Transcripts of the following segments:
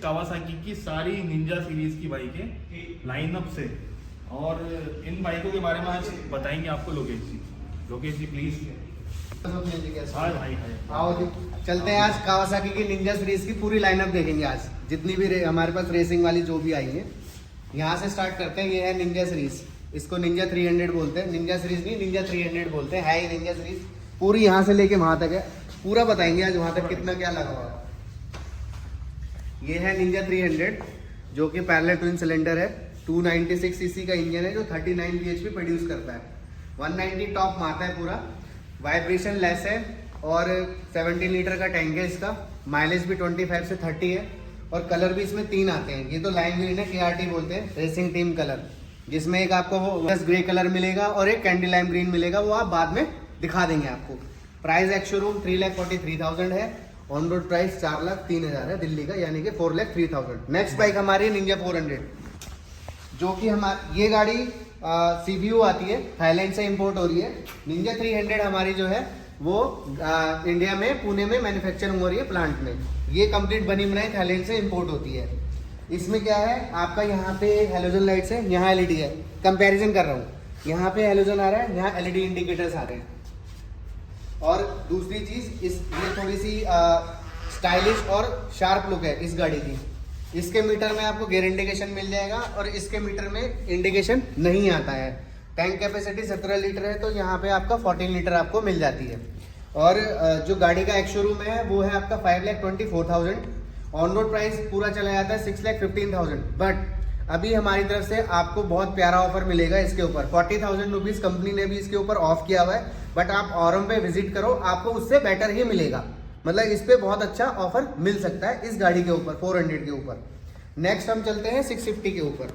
Kawasaki की सारी Ninja series की बाइकें लाइनअप से, और इन बाइकों के बारे में आज बताएंगे आपको लोकेश जी। लोकेश जी प्लीज। हाय भाई हाय, आओ जी चलते हैं। आज कावासाकी की निंजा सीरीज की पूरी लाइनअप देखेंगे। आज जितनी भी हमारे पास रेसिंग वाली जो भी आई है, यहाँ से स्टार्ट करते हैं। ये है निंजा सीरीज, इसको निंजा 300 बोलते हैं। निंजा सीरीज नहीं, निंजा 300 बोलते हैं। है ही निंजा सीरीज पूरी, यहाँ से लेके वहाँ तक है। पूरा बताएंगे आज वहाँ तक कितना क्या लगा हुआ है। ये है निंजा 300 जो कि पैरेलल ट्विन सिलेंडर है। 296 सीसी का इंजन है जो 39 bhp प्रोड्यूस करता है। 190 टॉप मारता है पूरा, वाइब्रेशन लेस है और 17 लीटर का टैंक है इसका। माइलेज भी 25 से 30 है और कलर भी इसमें 3 आते हैं। ये तो लाइम ग्रीन है, KRT बोलते हैं, रेसिंग टीम कलर, जिसमें एक आपको वो ग्रे कलर मिलेगा और एक कैंडी लाइम ग्रीन मिलेगा, वो आप बाद में दिखा देंगे आपको। प्राइस एक्स शोरूम 3,43,000 है। ऑन रोड प्राइस 4,03,000 है दिल्ली का, यानी कि 4,03,000। नेक्स्ट बाइक हमारी है निंजा 400, जो कि हमारी ये गाड़ी CBU आती है, थाईलैंड से इंपोर्ट हो रही है। निंजा 300 हमारी जो है वो इंडिया में पुणे में मैन्युफैक्चरिंग हो रही है प्लांट में। ये कंप्लीट बनी बनाई थाईलैंड से इंपोर्ट होती है। इसमें क्या है आपका, यहाँ पे हेलोजन लाइट्स है, यहाँ LED है। कंपैरिजन कर रहा हूँ, यहाँ पे हेलोजन आ रहा है, यहाँ LED इंडिकेटर्स आ रहे हैं। और दूसरी चीज ये थोड़ी सी स्टाइलिश और शार्प लुक है इस गाड़ी की। इसके मीटर में आपको गियर इंडिकेशन मिल जाएगा और इसके मीटर में इंडिकेशन नहीं आता है। टैंक कैपेसिटी 17 लीटर है, तो यहाँ पे आपका 14 लीटर आपको मिल जाती है। और जो गाड़ी का एक्स शोरूम है वो है आपका 5,24,000। ऑन रोड प्राइस पूरा चला जाता है 6,15,000। बट अभी हमारी तरफ से आपको बहुत प्यारा ऑफर मिलेगा इसके ऊपर। 40,000 रुपीज कंपनी ने भी इसके ऊपर ऑफ किया हुआ है, बट आप औरम पे विजिट करो, आपको उससे बेटर ही मिलेगा। मतलब इस पे बहुत अच्छा ऑफर मिल सकता है इस गाड़ी के ऊपर, 400 के ऊपर। नेक्स्ट हम चलते हैं 650 के ऊपर।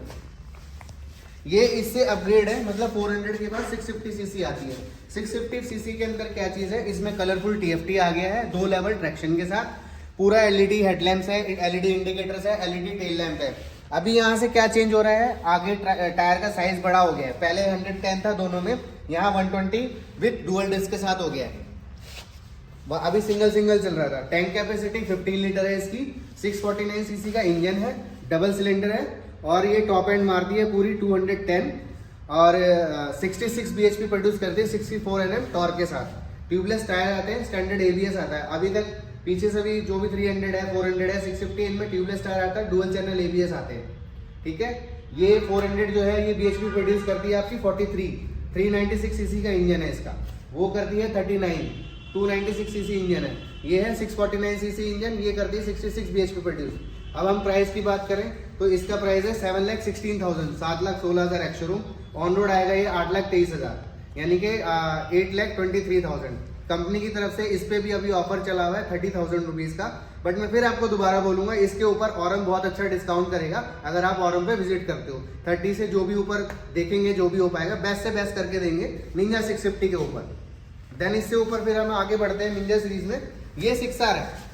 ये इससे अपग्रेड है, मतलब 400 के बाद 650 सीसी आती है। 650 सीसी के अंदर क्या चीज है, इसमें कलरफुल TFT आ गया है 2 लेवल ट्रैक्शन के साथ। पूरा LED हेडलैम्प्स है, LED इंडिकेटर्स है, LED टेल लैंप है। अभी यहाँ से क्या चेंज हो रहा है, आगे टायर का साइज बड़ा हो गया है। पहले 110 था दोनों में, यहाँ 120 विद डुअल डिस्क के साथ हो गया है। अभी सिंगल चल रहा था। टैंक कैपेसिटी 15 लीटर है इसकी। 649 सीसी का इंजन है, डबल सिलेंडर है और ये टॉप एंड मारती है पूरी 210 और 66 bhp प्रोड्यूस करती है 64 Nm टॉर्क के साथ। ट्यूबलेस टायर आते हैं, स्टैंडर्ड ABS आता है। अभी तक पीछे से भी जो भी 300 है, 400 है, 650 इनमें ट्यूबलेस टायर आता है, डुअल चैनल ABS आते हैं। ठीक है, ये 400 जो है ये bhp प्रोड्यूस करती है आपकी 43। 396 सीसी का इंजन है इसका, वो करती है 39। 296 सीसी इंजन है, ये है 649 सीसी इंजन, ये करती है 66 bhp प्रोड्यूस। अब हम प्राइस की बात करें तो इसका प्राइस है 7,16,000, 7,16,000 एक्स शोरूम। ऑन रोड आएगा ये 8,23,000, यानी कि 8,23,000। कंपनी की तरफ से इस पे भी अभी ऑफर चला हुआ है 30,000 रुपीज का। बट मैं फिर आपको दोबारा बोलूंगा, इसके ऊपर औरंग बहुत अच्छा डिस्काउंट करेगा अगर आप औरंग पे विजिट करते हो। 30 से जो भी ऊपर देखेंगे, जो भी हो पाएगा, बेस्ट से बेस्ट करके देंगे निंजा 650 के ऊपर। देन इससे ऊपर फिर हम आगे बढ़ते हैं निंजा सीरीज में। ये 6R है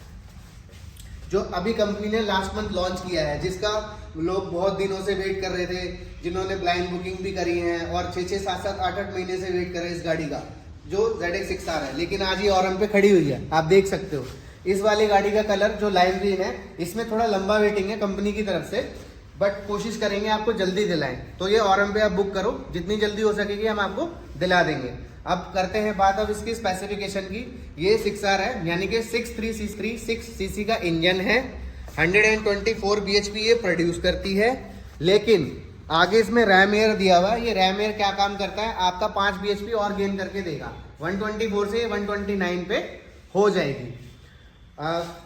जो अभी कंपनी ने लास्ट मंथ लॉन्च किया है, जिसका लोग बहुत दिनों से वेट कर रहे थे, जिन्होंने ब्लाइंड बुकिंग भी करी है और 6-6, 7-7, 8-8 महीने से वेट कर रहे हैं इस गाड़ी का, जो ZX 6R है। लेकिन आज ये औरंग पे खड़ी हुई है, आप देख सकते हो। इस वाली गाड़ी का कलर जो लाइम ग्रीन है, इसमें थोड़ा लंबा वेटिंग है कंपनी की तरफ से, बट कोशिश करेंगे आपको जल्दी दिलाएं। तो ये औरंग पे आप बुक करो, जितनी जल्दी हो सकेगी हम आपको दिला देंगे। अब करते हैं बात अब इसकी स्पेसिफिकेशन की। ये 6R है, यानी कि 6 सीसी का इंजन है, 124 bhp ये प्रोड्यूस करती है। लेकिन आगे इसमें रैम एयर दिया हुआ है। ये रैम एयर क्या काम करता है, आपका 5 bhp और गेन करके देगा। 124 से 129 पे हो जाएगी।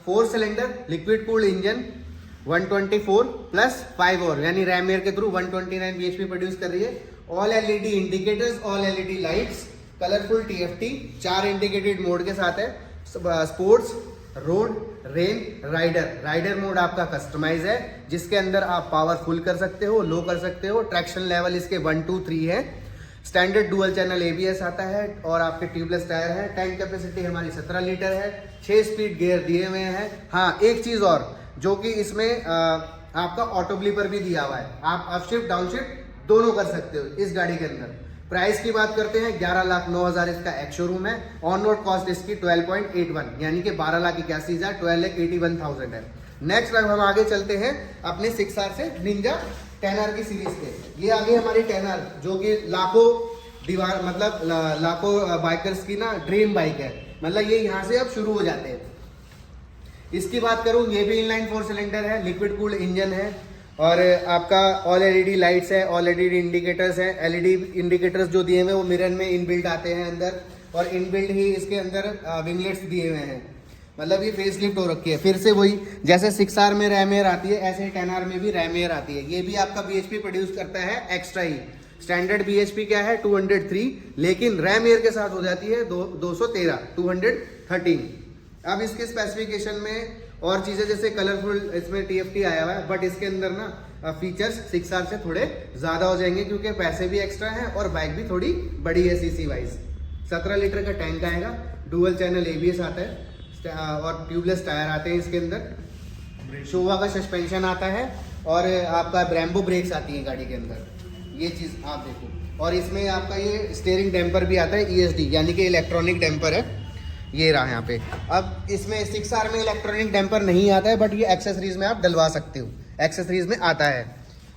4 cylinder liquid cooled engine, 124 plus 5 और, यानी रैम एयर के थ्रू 129 bhp प्रोड्यूस कर रही है। All LED indicators, all LED lights, colourful TFT, 4 indicated mode के साथ है। Sports, road, rain, rider mode आपका कस्टमाइज है, जिसके अंदर आप पावर फुल कर सकते हो, लो कर सकते हो। ट्रैक्शन लेवल इसके 1, 2, 3 है। स्टैंडर्ड डुअल चैनल ABS आता है और आपके ट्यूबलेस टायर है। टैंक कैपेसिटी हमारी 17 लीटर है। 6 स्पीड गियर दिए हुए हैं। हाँ, एक चीज और, जो कि इसमें आपका ऑटो ब्लीपर भी दिया हुआ है, आप अप शिफ्ट डाउन शिफ्ट दोनों कर सकते हो इस गाड़ी के अंदर। प्राइस की बात करते हैं, 11,09,000 इसका एक्स शोरूम है। ऑन रोड कॉस्ट इसकी 12.81, यानी कि 12,81,000, 12,81,000 है। नेक्स्ट अब हम आगे चलते हैं अपने 6R से निंजा 10R की सीरीज पे। ये आगे हमारी 10R जो कि लाखों दीवार मतलब लाखों बाइकर्स की ना ड्रीम बाइक है, मतलब ये यहाँ से अब शुरू हो जाते हैं। इसकी बात करूँ, ये भी इनलाइन 4 सिलेंडर है, लिक्विड कूल्ड इंजन है और आपका ऑल एलईडी लाइट्स है, ऑल एलईडी इंडिकेटर्स है। एलईडी इंडिकेटर्स जो दिए हुए हैं वो मिरर में इनबिल्ट आते हैं अंदर, और इनबिल्ट ही इसके अंदर विंगलेट्स दिए हुए हैं, मतलब ये फेस लिफ्ट हो रखी है। फिर से वही जैसे 6R में रैम एयर आती है, ऐसे 10R में भी रैम एयर आती है। ये भी आपका BHP प्रोड्यूस करता है एक्स्ट्रा ही। स्टैंडर्ड BHP क्या है 203, लेकिन रैम एयर के साथ हो जाती है 213। अब इसके स्पेसिफिकेशन में और चीज़ें जैसे कलरफुल इसमें TFT आया हुआ है, बट इसके अंदर ना फीचर्स 6R से थोड़े ज़्यादा हो जाएंगे क्योंकि पैसे भी एक्स्ट्रा हैं और बाइक भी थोड़ी बड़ी है CC वाइज। 17 लीटर का टैंक आएगा, डुअल चैनल ABS आता है और ट्यूबलेस टायर आते हैं इसके अंदर। शोवा का सस्पेंशन आता है और आपका ब्रेम्बो ब्रेक्स आती है गाड़ी के अंदर, ये चीज़ आप देखो। और इसमें आपका ये स्टीयरिंग डैम्पर भी आता है ESD, यानी कि इलेक्ट्रॉनिक डैम्पर है, ये रहा यहाँ पे। अब इसमें 6R में इलेक्ट्रॉनिक डैम्पर नहीं आता है, बट ये एक्सेसरीज में आप डलवा सकते हो, एक्सेसरीज में आता है।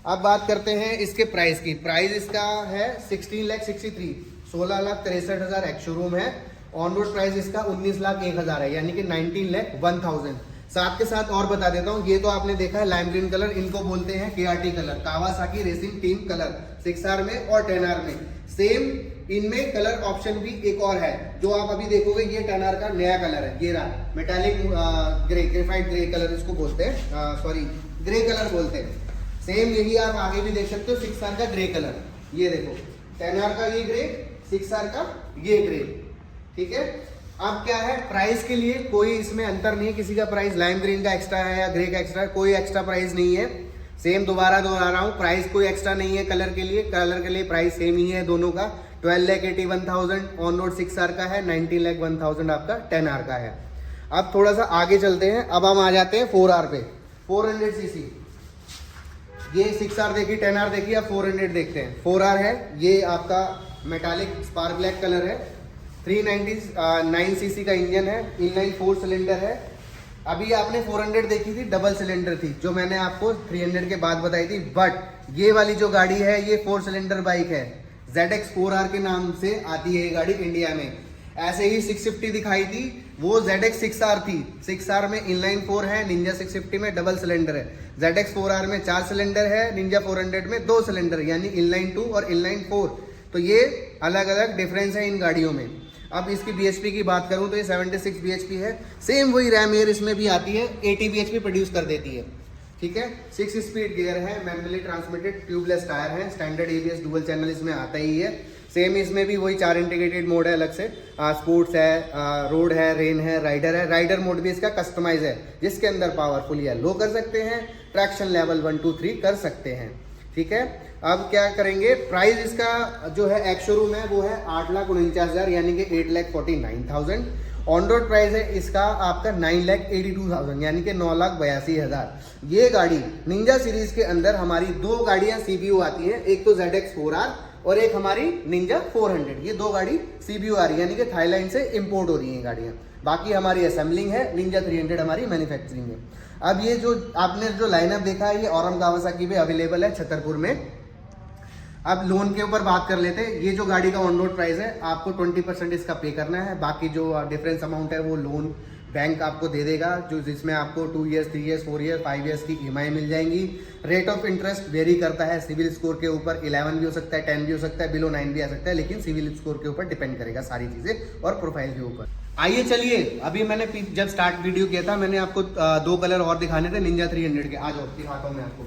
अब बात करते हैं इसके प्राइस की। प्राइस इसका है 16,63,000, 16,63,000 एक्स शोरूम है। ऑन रोड प्राइस इसका 19,01,000 है, यानी कि 19,01,000। साथ के साथ और बता देता हूँ, ये तो आपने देखा है लाइम ग्रीन कलर, इनको बोलते हैं KRT colour, Kawasaki racing team colour, 6R में और 10R में। सेम इनमें कलर ऑप्शन भी एक और है जो आप अभी देखोगे, ये 10R का नया कलर है, ये रहा metallic grey, graphite grey colour इसको बोलते हैं, सॉरी ग्रे कलर बोलते हैं। सेम यही आप आगे भी देख सकते हो, 6R का ग्रे कलर, ये देखो 10R का ये ग्रे, 6R का ये ग्रे, ठीक है। अब क्या है, प्राइस के लिए कोई इसमें अंतर नहीं है, किसी का प्राइस लाइम ग्रीन का एक्स्ट्रा है या ग्रे का एक्स्ट्रा है, कोई एक्स्ट्रा प्राइस नहीं है। सेम दोबारा दोहरा रहा हूँ, प्राइस कोई एक्स्ट्रा नहीं है कलर के लिए, कलर के लिए प्राइस सेम ही है दोनों का। 12,81,000 ऑन रोड 6R का है, 19,01,000 आपका 10R का है। अब थोड़ा सा आगे चलते हैं, अब हम आ जाते हैं 4R पे, 400 सीसी। ये 6R देखी, 10R देखी, अब 400 देखते हैं। 4R है, ये आपका मेटालिक स्पार्क ब्लैक कलर है, 399 सीसी का इंजन है, इनलाइन 4 सिलेंडर है। अभी आपने 400 देखी थी, डबल सिलेंडर थी, जो मैंने आपको 300 के बाद बताई थी, बट ये वाली जो गाड़ी है ये 4 सिलेंडर बाइक है, ZX 4R के नाम से आती है ये गाड़ी इंडिया में। ऐसे ही 650 दिखाई थी, वो ZX 6R थी। 6R में इनलाइन 4 है, निंजा 650 में डबल सिलेंडर है, ZX 4R में 4 सिलेंडर है, निंजा 400 में 2 सिलेंडर, यानी इनलाइन 2 और इनलाइन 4। तो ये अलग अलग डिफरेंस है इन गाड़ियों में। अब इसकी BHP की बात करूं तो ये 76 BHP है, सेम वही रैम एयर इसमें भी आती है, 80 BHP प्रोड्यूस कर देती है, ठीक है। 6 स्पीड गियर है, मैनुअली ट्रांसमिटेड ट्यूबलेस टायर है, स्टैंडर्ड ABS डुअल चैनल इसमें आता ही है। सेम इसमें भी वही 4 इंटीग्रेटेड मोड है अलग से, स्पोर्ट्स है, रोड है, रेन है, राइडर है। राइडर मोड भी इसका कस्टमाइज है, जिसके अंदर पावरफुल या लो कर सकते हैं, ट्रैक्शन लेवल 1 2 3 कर सकते हैं, ठीक है। अब क्या करेंगे, प्राइस इसका जो है एक्स शोरूम है वो है 8,49,000, यानी कि 8,49,000। ऑन रोड प्राइस है इसका आपका 9,82,000, यानी कि 9,82,000। ये गाड़ी निंजा सीरीज के अंदर हमारी 2 गाड़ियां CBU आती हैं, एक तो ZX 4R और एक हमारी निंजा 400। ये 2 गाड़ी CBU आ रही है, यानी कि थाईलैंड से इंपोर्ट हो रही हैं गाड़ियाँ। बाकी हमारी असेंबलिंग है, निंजा 300 हमारी मैन्युफैक्चरिंग है। अब ये जो आपने जो लाइनअप देखा है, ये औरम कावासाकी पे अवेलेबल है छतरपुर में। अब लोन के ऊपर बात कर लेते हैं। ये जो गाड़ी का ऑन रोड प्राइस है, आपको 20% इसका पे करना है, बाकी जो डिफरेंस अमाउंट है वो लोन बैंक आपको दे देगा, जो जिसमें आपको 2 ईयर्स 3 ईयर्स 4 ईयर 5 ईयर्स की EMI मिल जाएंगी। रेट ऑफ इंटरेस्ट वेरी करता है सिविल स्कोर के ऊपर, 11 भी हो सकता है, 10 भी हो सकता है, बिलो 9 भी आ सकता है, लेकिन सिविल स्कोर के ऊपर डिपेंड करेगा सारी चीज़ें और प्रोफाइल के ऊपर। आइए चलिए, अभी मैंने जब स्टार्ट वीडियो किया था मैंने आपको 2 कलर और दिखाने थे निंजा 300 के। आ जाओ दिखाता हूँ मैं आपको।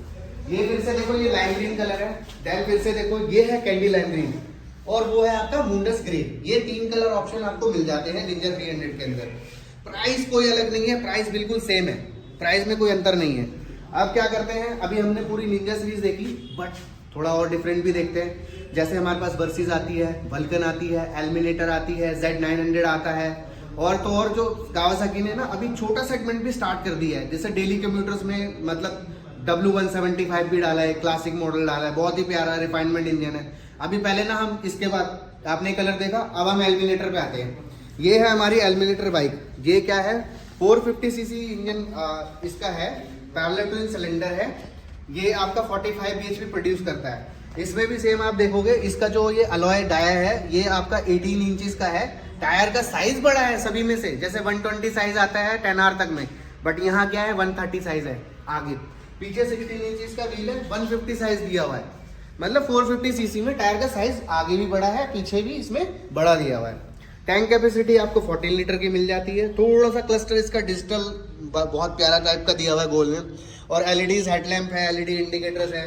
ये फिर से देखो, ये लाइम ग्रीन कलर है, देन फिर से देखो ये है कैंडी लाइम ग्रीन, और वो है आपका मुंडस ग्रे। ये 3 कलर ऑप्शन आपको मिल जाते हैं निंजा 300 के अंदर। प्राइस कोई अलग नहीं है, प्राइस बिल्कुल सेम है, प्राइस में कोई अंतर नहीं है। अब क्या करते हैं, अभी हमने पूरी निंजा सीरीज देखी, बट थोड़ा और डिफरेंट भी देखते हैं। जैसे हमारे पास वर्सिस आती है, वल्कन आती है, एलिमिनेटर आती है, Z900 आता है, और तो और जो कावासाकी ने ना अभी छोटा सेगमेंट भी स्टार्ट कर दिया है, जैसे डेली कम्यूटर्स में मतलब W175 भी डाला है, क्लासिक मॉडल डाला है, बहुत ही प्यारा रिफाइनमेंट इंजन है। अभी पहले ना हम इसके बाद आपने कलर देखा, अब हम एलिमिनेटर पे आते हैं। ये है हमारी एलिमिनेटर बाइक। ये क्या है, 450 सीसी इंजन इसका है, पैरेलल ट्विन सिलेंडर है। ये आपका 45 bhp प्रोड्यूस करता है। इसमें भी सेम आप देखोगे, इसका जो ये अलॉय टायर है ये आपका 18 इंचेस का है। टायर का साइज बड़ा है सभी में से, जैसे 120 साइज आता है 10R तक में, बट यहाँ क्या है 130 साइज है आगे। पीछे 16 इंचेस का व्हील है, 150 साइज दिया हुआ है। मतलब 450 सीसी में टायर का साइज आगे भी बड़ा है, पीछे भी इसमें बड़ा दिया हुआ है। टैंक कैपेसिटी आपको 14 लीटर की मिल जाती है। थोड़ा सा क्लस्टर इसका डिजिटल बहुत प्यारा टाइप का दिया हुआ है गोल में, और एलईडीज हेडलैम्प है, एलईडी इंडिकेटर्स है।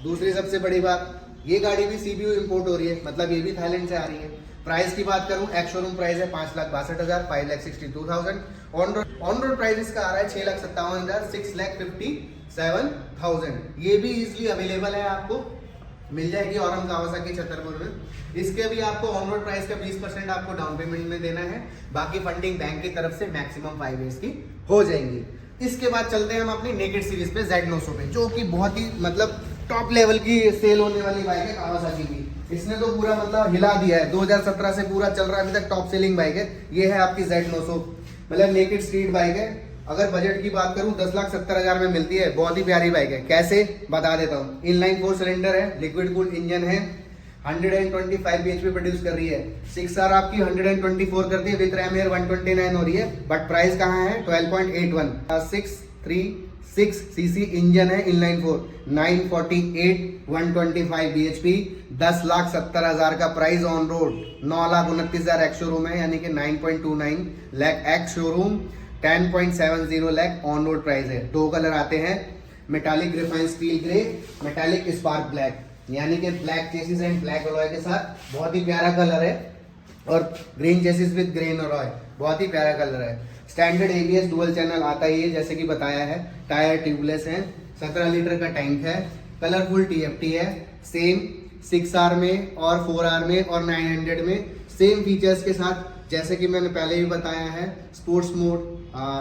दूसरी सबसे बड़ी बात, ये गाड़ी भी सीबीयू इंपोर्ट हो रही है, मतलब ये भी थाईलैंड से आ रही है। प्राइस की बात करूं, एक्स शोरूम प्राइस है 5,62,000, 5,62,000। ऑन रोड प्राइस इसका आ रहा है 6,57,000, 6,57,000। ये भी इजीली अवेलेबल है, आपको मिल जाएगी औरम कावासाकी छतरपुर में। इसके भी आपको ऑन रोड प्राइस का 20% आपको डाउन पेमेंट में देना है, बाकी फंडिंग बैंक की तरफ से मैक्सिमम 5 इयर्स की हो जाएंगी। इसके बाद चलते हैं हम अपनी नेकेड सीरीज पे, Z900 पे, जो कि बहुत ही मतलब टॉप लेवल की सेल होने वाली बाइक है कावासाकी की। इसने तो पूरा मतलब हिला दिया है, 2017 से पूरा चल रहा है, अभी तक टॉप सेलिंग बाइक है। ये है आपकी Z900, मतलब नेकेड स्ट्रीट बाइक है। अगर बजट की बात करूं 10,70,000 में मिलती है। बहुत ही प्यारी बाइक है। कैसे बता देता हूं। इनलाइन 4 सिलेंडर है, लिक्विड कूल्ड इंजन है, 125 bhp प्रोड्यूस कर रही है। 6R आपकी 124 करती है, विद रैम एयर 129 हो रही है। बट प्राइस कहाँ है 12.81, 636 सीसी इंजन है, इनलाइन 4, 948 125 bhp, 10,70,000 का price on road, 9,29,000 ex showroom है, यानी कि 9.29 lakh ex showroom, 10.70 lakh on road price है। 2 कलर आते हैं, metallic graphene steel grey, metallic spark black, यानी कि black chassis and black alloy के साथ। बहुत ही प्यारा कलर है। और green chassis with green alloy, बहुत ही प्यारा कलर है। स्टैंडर्ड ABS डुअल चैनल आता ही है, जैसे कि बताया है। टायर ट्यूबलेस है, 17 लीटर का टैंक है, कलरफुल TFT है। सेम 6R में और 4R में और 900 में सेम फीचर्स के साथ, जैसे कि मैंने पहले भी बताया है। Sports mode,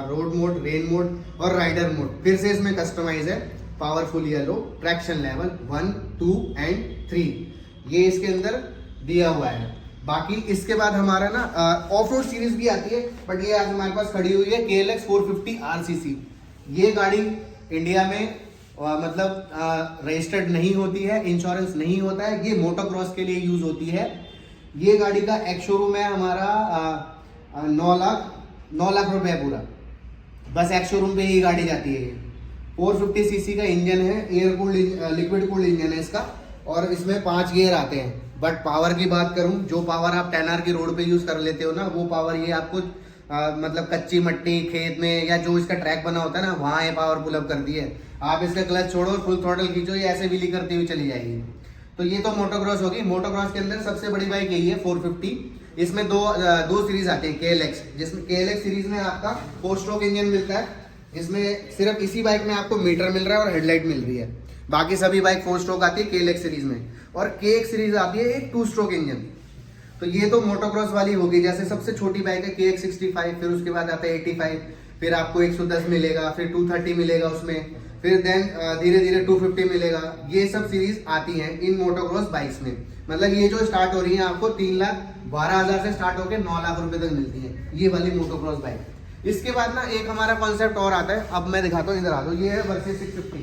road mode, rain mode और राइडर मोड फिर से इसमें कस्टमाइज है। Powerful yellow, traction level 1, 2 and 3 ये इसके अंदर दिया हुआ है। बाकी इसके बाद हमारा ना ऑफ रोड सीरीज भी आती है, बट ये आज हमारे पास खड़ी हुई है KLX 450 RCC। ये गाड़ी इंडिया में मतलब रजिस्टर्ड नहीं होती है, इंश्योरेंस नहीं होता है, ये मोटोक्रॉस के लिए यूज होती है। ये गाड़ी का एक्स शोरूम है हमारा 9 लाख रुपए पूरा, बस एक्स शोरूम पे ही गाड़ी जाती है। 450 सीसी का इंजन है, air cooled liquid cooled engine है इसका, और इसमें 5 गियर आते हैं। बट पावर की बात करूं, जो पावर आप 10R की रोड पे यूज कर लेते हो ना, वो पावर ये आपको मतलब कच्ची मट्टी खेत में या जो इसका ट्रैक बना होता है ना, वहां ये पावर पुल अप करती है। आप इसका क्लच छोड़ो और फुल थ्रॉटल खींचो, ये ऐसे व्हीली करती हुई चली जाएगी। तो ये तो मोटोक्रॉस होगी। मोटोक्रॉस के अंदर सबसे बड़ी बाइक यही है 450। इसमें दो सीरीज आती है KLX, जिसमें KLX सीरीज में आपका 4 स्ट्रोक इंजन मिलता है। इसमें सिर्फ इसी बाइक में आपको मीटर मिल रहा है और हेडलाइट मिल रही है। बाकी सभी बाइक 4 स्ट्रोक आती है KLX सीरीज में, और KX सीरीज आती है एक 2 स्ट्रोक इंजन। तो ये तो मोटोक्रॉस वाली होगी। जैसे सबसे छोटी बाइक है KX 65, फिर उसके बाद आता है 85, फिर आपको 110 मिलेगा, फिर 230 मिलेगा उसमें, फिर देन धीरे धीरे 250 मिलेगा। ये सब सीरीज आती हैं इन मोटोक्रॉस बाइक्स में। मतलब ये जो स्टार्ट हो रही है आपको 3,12,000 से स्टार्ट होकर 9 लाख रुपए तक मिलती है, ये वाली मोटोक्रॉस बाइक। इसके बाद ना एक हमारा कॉन्सेप्ट और आता है, अब मैं दिखाता हूँ, इधर आ दो। ये है वर्सेस 650,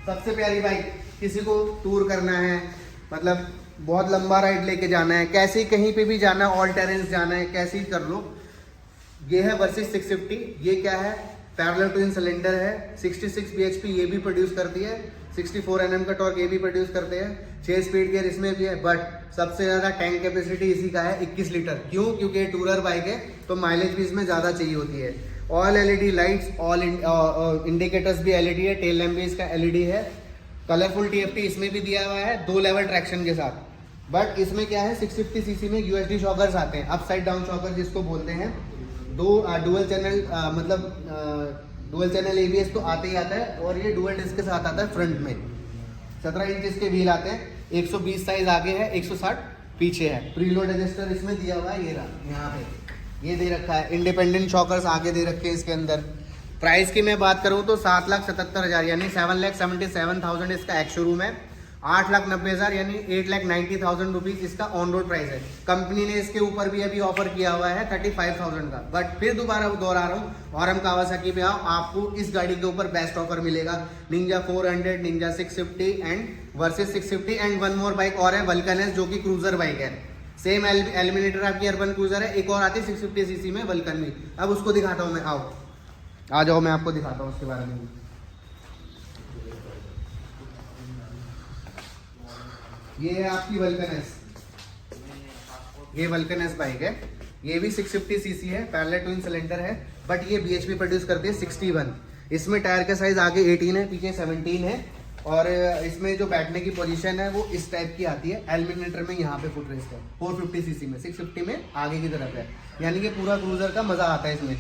सबसे प्यारी बाइक। किसी को टूर करना है, मतलब बहुत लंबा राइड लेके जाना है, कैसे कहीं पे भी जाना है, ऑल टेरेंस जाना है, कैसे ही कर लो। ये है वर्सेस 650। ये क्या है, पैरेलल ट्विन सिलेंडर है, 66 bhp ये भी प्रोड्यूस करती है, 64 Nm का टॉर्क ये भी प्रोड्यूस करते हैं, 6 स्पीड गियर इसमें भी है। बट सबसे ज़्यादा टैंक कैपेसिटी इसी का है 21 लीटर। क्यों? क्योंकि ये टूरर बाइक है, तो माइलेज भी इसमें ज़्यादा चाहिए होती है। All LED lights, all indicators भी LED है, टेल लैम्प भी इसका LED है। कलरफुल TFT इसमें भी दिया हुआ है 2 लेवल ट्रैक्शन के साथ। बट इसमें क्या है, 650 सीसी में USD शॉकर्स आते हैं, अपसाइड डाउन शॉकर जिसको बोलते हैं। 2 डुअल चैनल मतलब डुअल चैनल ABS तो आते ही आता है, और ये डुअल डिस्क के साथ आता है फ्रंट में। 17 इंच के व्हील आते हैं, 120 साइज आगे है, 160 पीछे है। प्रीलोड एडजस्टर इसमें दिया हुआ है, ये रहा यहाँ पे ये दे रखा है। इंडिपेंडेंट शॉकर्स आगे दे रखे हैं इसके अंदर। प्राइस की मैं बात करूँ तो 7,77,000 यानी 7,77,000 इसका एक्स शोरूम है। 8,90,000 यानी 8,90,000 रुपीज इसका ऑन रोड प्राइस है। कंपनी ने इसके ऊपर भी अभी ऑफर किया हुआ है 35,000 का, बट फिर दोबारा दोहरा रहा हूँ, और हम कावासाकी पे आओ, आपको इस गाड़ी के ऊपर बेस्ट ऑफर मिलेगा। Ninja 400, Ninja 650 and versus 650 and one more bike और है वल्कन एस, जो कि क्रूजर बाइक है। सेम एलिमिनेटर आपकी अर्बन क्रूजर है, एक और आती है 650 सीसी में वल्कन में। अब उसको दिखाता हूँ मैं, आओ आ जाओ, मैं आपको दिखाता हूँ उसके बारे में। ये है आपकी वल्कन एस, ये वल्कन एस बाइक है, ये भी 650 सीसी है, पैरेलल ट्विन सिलेंडर है, बट ये बीएचपी प्रोड्यूस करती है 61। इसमें टायर का साइज आगे 18 है, पीछे 17 है, और इसमें जो बैठने की पोजीशन है वो इस टाइप की आती है। एलिमिनेटर में यहाँ पे फुट रेस्ट है 450 सीसी में, 650 में आगे की तरफ है, यानी कि पूरा क्रूजर का मजा आता है इसमें।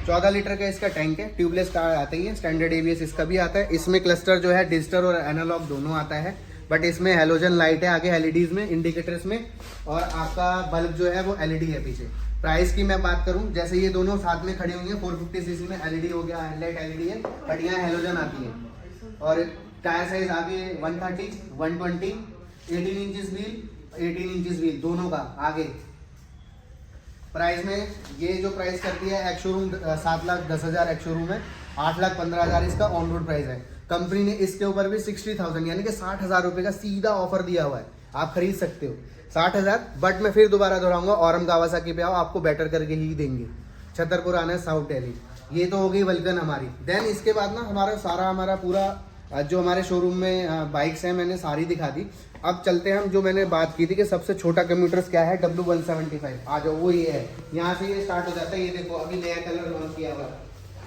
14 लीटर का इसका टैंक है, ट्यूबलेस टायर आते ही है, स्टैंडर्ड एबीएस इसका भी आता है। इसमें क्लस्टर जो है डिजिटल और एनालॉग दोनों आता है, बट इसमें हेलोजन लाइट है आगे एलईडीज में, इंडिकेटर्स में, और आपका बल्ब जो है वो एलईडी है पीछे। प्राइस की मैं बात करूं, जैसे ये दोनों साथ में खड़ी हुई है, 450 सीसी में एलईडी हो गया, हेडलाइट एलईडी है, बट यहाँ हेलोजन आती है। और टायर साइज आगे 130, 120, 18 इंचेस व्हील, 18 इंचेस व्हील दोनों का आगे। प्राइस में ये जो प्राइस करती है एक्स शोरूम 7,10,000 एक्स शोरूम है, 8,15,000 इसका ऑन रोड प्राइस है। कंपनी ने इसके ऊपर भी 60,000 यानी कि 60,000 रुपये का सीधा ऑफर दिया हुआ है, आप खरीद सकते हो 60,000। बट मैं फिर दोबारा दोहराऊंगा, औरम कावासाकी पे आओ, आपको बेटर करके ही देंगे। छतरपुर आना है, साउथ दिल्ली। ये तो हो गई वल्कन हमारी। देन इसके बाद ना हमारा पूरा जो हमारे शोरूम में बाइक्स हैं मैंने सारी दिखा दी। अब चलते हैं हम, जो मैंने बात की थी कि सबसे छोटा कम्यूटर्स क्या है, W175। आ जाओ, वो ये है, यहाँ से ये स्टार्ट हो जाता है। ये देखो अभी नया कलर लॉन्च किया हुआ,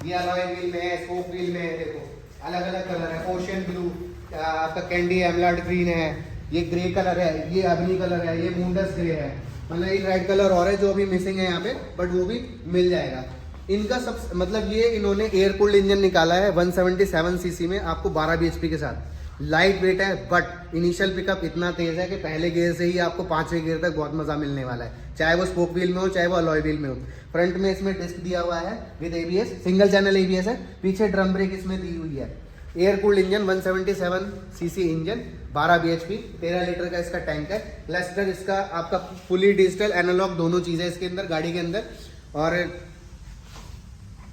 ये अलॉय व्हील में है, स्पोक व्हील में है, देखो अलग अलग कलर है, ओशियन ब्लू, आपका कैंडी एमलार्ड ग्रीन है, ये ग्रे कलर है, ये अग्नि कलर है, ये मूंडस ग्रे है, मतलब एक रेड कलर और है जो अभी मिसिंग है यहाँ पे, बट वो भी मिल जाएगा। इनका सब मतलब ये इन्होंने एयर कूल्ड इंजन निकाला है 177 सीसी में, आपको 12 बीएचपी के साथ। लाइट वेट है, बट इनिशियल पिकअप इतना तेज है कि पहले गियर से ही आपको 5वें गियर तक बहुत मजा मिलने वाला है, चाहे वो स्पोक व्हील में हो चाहे वो अलॉय व्हील में हो। फ्रंट में इसमें डिस्क दिया हुआ है with ABS, single channel ABS है, पीछे ड्रम ब्रेक इसमें दी हुई है। Air cooled engine 177 CC engine, 12 BHP, 13 litre का इसका टैंक है। क्लस्टर इसका आपका फुली डिजिटल एनालॉग दोनों चीज़ें इसके अंदर गाड़ी के अंदर। और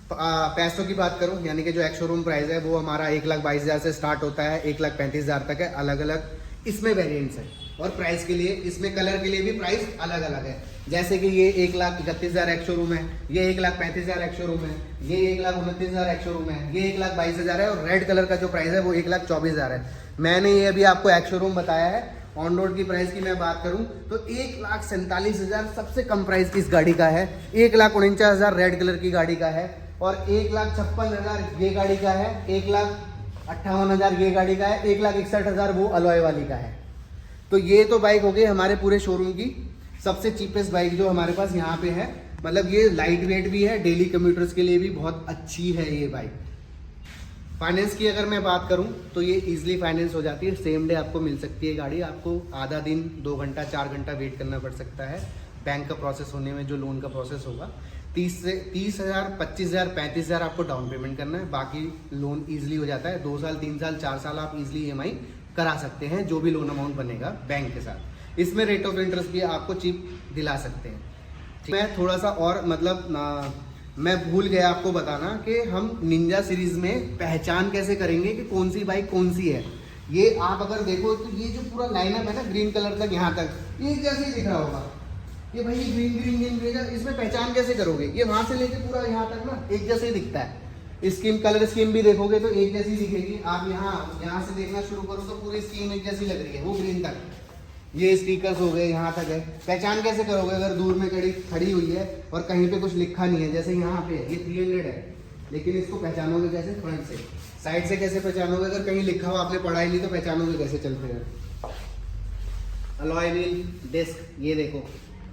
पैसों की बात करूं, यानी कि जो एक्स शोरूम प्राइस है वो हमारा 1,22,000 से स्टार्ट होता है, 1,35,000 तक है। अलग अलग इसमें वेरिएंट्स है, और प्राइस के लिए इसमें कलर के लिए भी प्राइस अलग अलग है। जैसे कि ये 1,31,000 एक्स शोरूम है, ये 1,35,000 एक्स शोरूम है, ये 1,29,000 एक्स शोरूम है, ये 1,22,000 है, और रेड कलर का जो प्राइस है वो 1,24,000 है। मैंने ये अभी आपको एक्स शोरूम बताया है। ऑन रोड की प्राइस की मैं बात करूं तो 1,47,000 सबसे कम प्राइस इस गाड़ी का है, 1,49,000 रेड कलर की गाड़ी का है, और 1,56,000 ये गाड़ी का है, 1,58,000 ये गाड़ी का है, 1,61,000 वो अलॉय वाली का है। तो ये तो बाइक हो गई हमारे पूरे शोरूम की सबसे चीपेस्ट बाइक जो हमारे पास यहाँ पे है। मतलब ये लाइट वेट भी है, डेली कम्यूटर्स के लिए भी बहुत अच्छी है ये बाइक। फाइनेंस की अगर मैं बात करूं तो ये इजीली फाइनेंस हो जाती है, सेम डे आपको मिल सकती है गाड़ी। आपको आधा दिन, 2 घंटा, 4 घंटा वेट करना पड़ सकता है बैंक का प्रोसेस होने में, जो लोन का प्रोसेस होगा। 30,000, 25,000, 35,000 आपको डाउन पेमेंट करना है, बाकी लोन ईजिली हो जाता है। 2 साल, 3 साल, 4 साल आप ईजिली EMI करा सकते हैं, जो भी लोन अमाउंट बनेगा बैंक के साथ। इसमें रेट ऑफ इंटरेस्ट भी आपको चीप दिला सकते हैं। मैं थोड़ा सा और मतलब मैं भूल गया आपको बताना कि हम निंजा सीरीज में पहचान कैसे करेंगे कि कौन सी बाइक कौन सी है। ये आप अगर देखो तो ये जो पूरा लाइनअप है ना, ग्रीन कलर तक यहाँ तक, ये जैसे ही दिख रहा होगा, ये भाई ग्रीन ग्रीन ग्रीन ग्रीन, इसमें पहचान कैसे करोगे? ये वहां से लेके पूरा यहाँ तक ना एक जैसे ही दिखता है। स्कीम, कलर स्कीम भी देखोगे तो एक जैसी दिखेगी। आप यहाँ से देखना शुरू करो तो पूरी स्कीम एक जैसी लग रही है, वो ग्रीन तक। ये स्टिकर्स हो गए, यहाँ तक है। पहचान कैसे करोगे? अगर दूर में खड़ी हुई है और कहीं पे कुछ लिखा नहीं है, जैसे यहाँ पे ये 300 है, लेकिन इसको पहचानोगे कैसे? फ्रंट से। साइड से कैसे पहचानोगे? अगर कहीं लिखा हुआ आपने पढ़ा ही नहीं तो पहचानोगे कैसे चलते हैं? अलॉय व्हील, डिस्क, ये देखो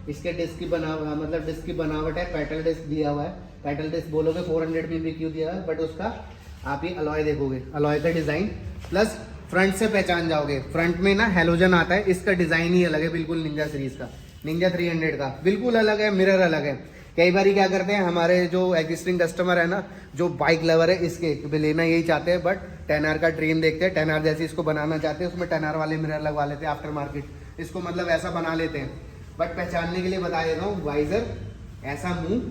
इसके डिस्क की मतलब डिस्क की बनावट है, पेटल डिस्क दिया हुआ है। पेटल डिस्क बोलोगे 400 में भी क्यों दिया है, बट उसका आप ये अलॉय देखोगे, अलॉय का डिज़ाइन प्लस फ्रंट से पहचान जाओगे। फ्रंट में ना हेलोजन आता है, इसका डिज़ाइन ही अलग है बिल्कुल। निंजा सीरीज का, निंजा 300 का बिल्कुल अलग है, मिरर अलग है। कई बार क्या करते हैं हमारे जो एग्जिस्टिंग कस्टमर है ना, जो बाइक लवर है, इसके भी लेना यही चाहते हैं, बट 10R का ड्रीम देखते हैं, 10R जैसी इसको बनाना चाहते हैं, उसमें 10R वाले मिरर लगवा लेते हैं आफ्टर मार्केट, इसको मतलब ऐसा बना लेते हैं। बट पहचानने के लिए बता देता हूँ, वाइजर ऐसा मुंह,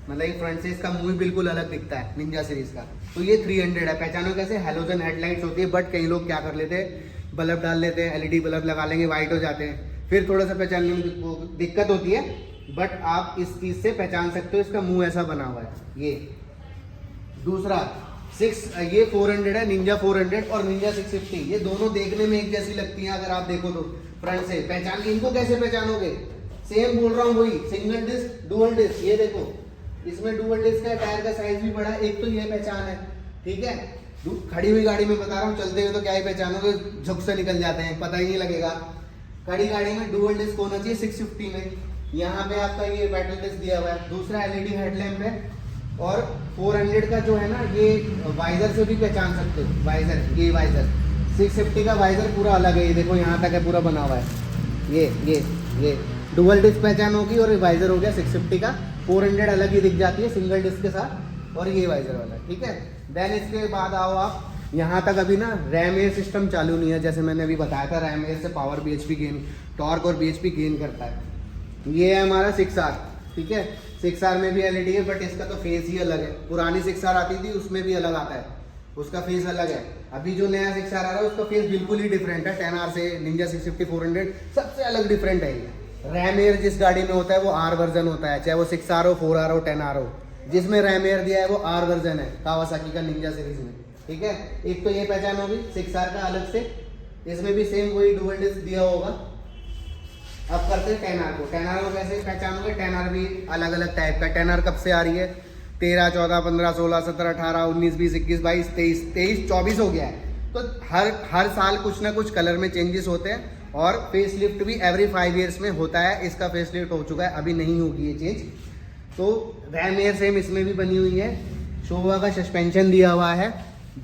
मतलब ये फ्रंट से इसका मुंह बिल्कुल अलग दिखता है निंजा सीरीज का। तो ये 300 है। पहचानो कैसे? हेलोजन हेडलाइट्स होती है, बट कई लोग क्या कर लेते हैं, बल्ब डाल लेते हैं, LED बल्ब लगा लेंगे, वाइट हो जाते हैं, फिर थोड़ा सा पहचानने में दिक्कत होती है। बट आप इस चीज से पहचान सकते हो, इसका मुंह ऐसा बना हुआ है। ये दूसरा ये 400 है, निंजा 400 और निंजा 650, ये दोनों देखने में एक जैसी लगती हैं अगर आप देखो तो फ्रंट से। पहचान के इनको कैसे पहचानोगे? सेम बोल रहा हूँ, वही सिंगल डिस्क डुअल डिस्क। ये देखो, इसमें डुअल डिस्क का टायर का साइज भी बड़ा है। एक तो ये पहचान है, ठीक है। खड़ी हुई गाड़ी में बता रहा हूँ, चलते हुए तो क्या ही पहचानोगे, झुक से निकल जाते हैं, पता ही नहीं लगेगा। खड़ी गाड़ी में डुअल डिस्क होना चाहिए 650 में। यहाँ पे आपका ये बैटल डिस्क दिया हुआ है। दूसरा LED हेडलैम्प है। और 400 का जो है ना, ये वाइजर से भी पहचान सकते हो। वाइजर, ये वाइजर 650 का वाइजर पूरा अलग है। ये देखो यहाँ तक है, पूरा बना हुआ है। ये डुअल डिस्क पहचान होगी और वाइजर हो गया 650 का। 400 अलग ही दिख जाती है सिंगल डिस्क के साथ, और ये वाइजर वाला, ठीक है। देन इसके बाद आओ आप यहाँ तक, अभी ना रैम एयर सिस्टम चालू नहीं है, जैसे मैंने अभी बताया था। रैम एयर से पावर BHP गेन, टॉर्क और BHP गेन करता है। ये है हमारा 6R, ठीक है। 6R में भी LED है, बट इसका तो फेस ही अलग है। पुरानी 6R आती थी, उसमें भी अलग आता है, उसका फेस अलग है। अभी जो नया 6R आ रहा है, उसका फेस बिल्कुल ही डिफरेंट है। 10R से निंजा 650 400 सबसे अलग डिफरेंट है ये। रैम एयर जिस गाड़ी में होता है वो R वर्जन होता है, चाहे वो 6R हो, 4R हो, 10R हो। जिसमें रैम एयर दिया है वो R वर्जन है कावासाकी का निंजा सीरीज में, ठीक है। एक तो ये पहचान होगी 6R का अलग से, इसमें भी सेम वही डुअल डिस्क दिया होगा। अब करते हैं 10R को। 10R को कैसे पहचानोगे? 10R भी अलग अलग टाइप का। 10R कब से आ रही है? 13, 14, 15, 16, 17, 18, 19, 20, 21, 22, 23, 24 हो गया है। तो हर साल कुछ ना कुछ कलर में चेंजेस होते हैं, और फेस लिफ्ट भी एवरी 5 ईयर्स में होता है। इसका फेस लिफ्ट हो चुका है, अभी नहीं होगी ये चेंज। तो रैम एयर सेम इसमें भी बनी हुई है। शोवा का सस्पेंशन दिया हुआ है।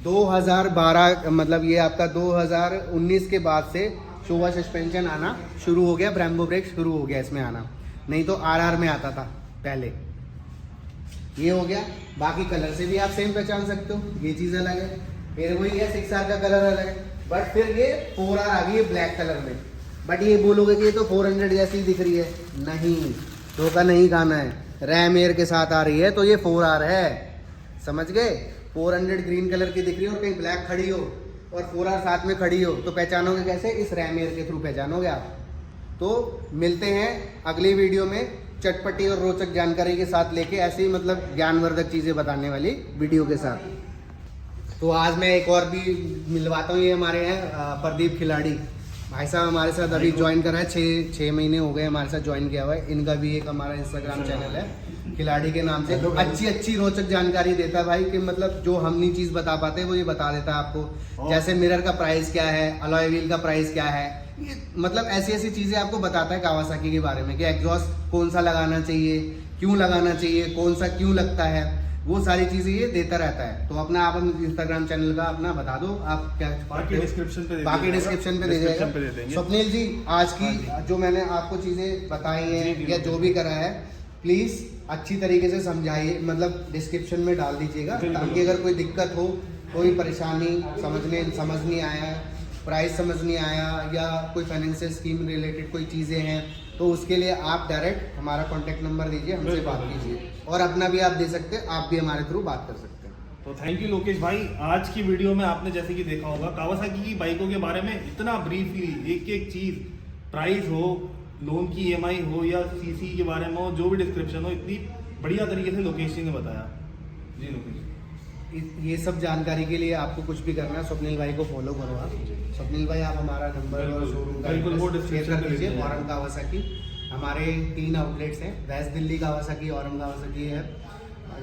2012 मतलब ये आपका 2019 के बाद से शोवा सस्पेंशन आना शुरू हो गया। ब्रेम्बो ब्रेक शुरू हो गया इसमें आना, नहीं तो RR में आता था पहले। ये हो गया। बाकी कलर से भी आप सेम पहचान सकते हो, ये चीज़ अलग है। फिर वही है 6R का कलर अलग है, बट फिर ये 4R आ गई है ब्लैक कलर में। बट ये बोलोगे कि ये तो 400 जैसी दिख रही है, नहीं, धोखा नहीं खाना है। रैम एयर के साथ आ रही है तो ये 4R है, समझ गए। 400 ग्रीन कलर की दिख रही हो और कहीं ब्लैक खड़ी हो और 4R साथ में खड़ी हो, तो पहचानोगे कैसे? इस रैम एयर के थ्रू पहचानोगे आप। तो मिलते हैं अगली वीडियो में चटपटी और रोचक जानकारी के साथ लेके, ऐसे ही मतलब ज्ञानवर्धक चीज़ें बताने वाली वीडियो के साथ। तो आज मैं एक और भी मिलवाता हूँ। ये हमारे हैं प्रदीप खिलाड़ी भाई साहब, हमारे साथ अभी ज्वाइन करा है। 6 महीने हो गए हमारे साथ ज्वाइन किया हुआ है। इनका भी एक हमारा इंस्टाग्राम चैनल है खिलाड़ी के नाम से। अच्छी रोचक जानकारी देता है भाई, कि मतलब जो हम नहीं चीज़ बता पाते वो ये बता देता है आपको। जैसे मिरर का प्राइस क्या है, अलॉय व्हील का प्राइस क्या है, ये मतलब ऐसी चीज़ें आपको बताता है कावासाकी के बारे में, कि एग्जॉस्ट कौन सा लगाना चाहिए, क्यों लगाना चाहिए, कौन सा क्यों लगता है, वो सारी चीजें ये देता रहता है। तो अपना आप इंस्टाग्राम चैनल का अपना बता दो आप क्या, बाकी डिस्क्रिप्शन पे दे देंगे। स्वप्निल जी, आज की जो मैंने आपको चीजें बताई हैं या जो भी करा है, प्लीज अच्छी तरीके से समझाइए, मतलब डिस्क्रिप्शन में डाल दीजिएगा, ताकि अगर कोई दिक्कत हो, कोई परेशानी समझ नहीं आया, प्राइस समझ नहीं आया, या कोई फाइनेंशियल स्कीम रिलेटेड कोई चीज़ें हैं, तो उसके लिए आप डायरेक्ट हमारा कॉन्टैक्ट नंबर दीजिए, हमसे बात कीजिए, और अपना भी आप दे सकते हैं, आप भी हमारे थ्रू बात कर सकते हैं। तो थैंक यू लोकेश भाई। आज की वीडियो में आपने जैसे कि देखा होगा कावासाकी की बाइकों के बारे में इतना ब्रीफली एक चीज़, प्राइस हो, लोन की EMI हो या CC के बारे में हो, जो भी डिस्क्रिप्शन हो, इतनी बढ़िया तरीके से लोकेश जी ने बताया। जी लोकेश, ये सब जानकारी के लिए आपको कुछ भी करना है, स्वप्निल भाई को फॉलो करो आप। स्वप्निल भाई, आप हमारा नंबर और शोरूम का शेयर कर दीजिए। औरंग कावासाकी हमारे 3 आउटलेट्स हैं, West Delhi Kawasaki, Aurang Kawasaki है,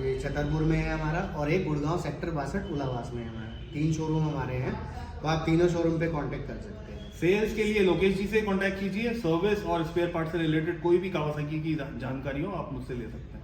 ये छतरपुर में है हमारा, और एक गुड़गांव सेक्टर 62 उलावास में है हमारा। 3 शोरूम हमारे हैं, तो आप तीनों शोरूम पे कांटेक्ट कर सकते हैं। सेल्स के लिए लोकेश जी से कांटेक्ट कीजिए। सर्विस और स्पेयर पार्ट से रिलेटेड कोई भी कावासाकी की जानकारी हो, आप मुझसे ले सकते हैं।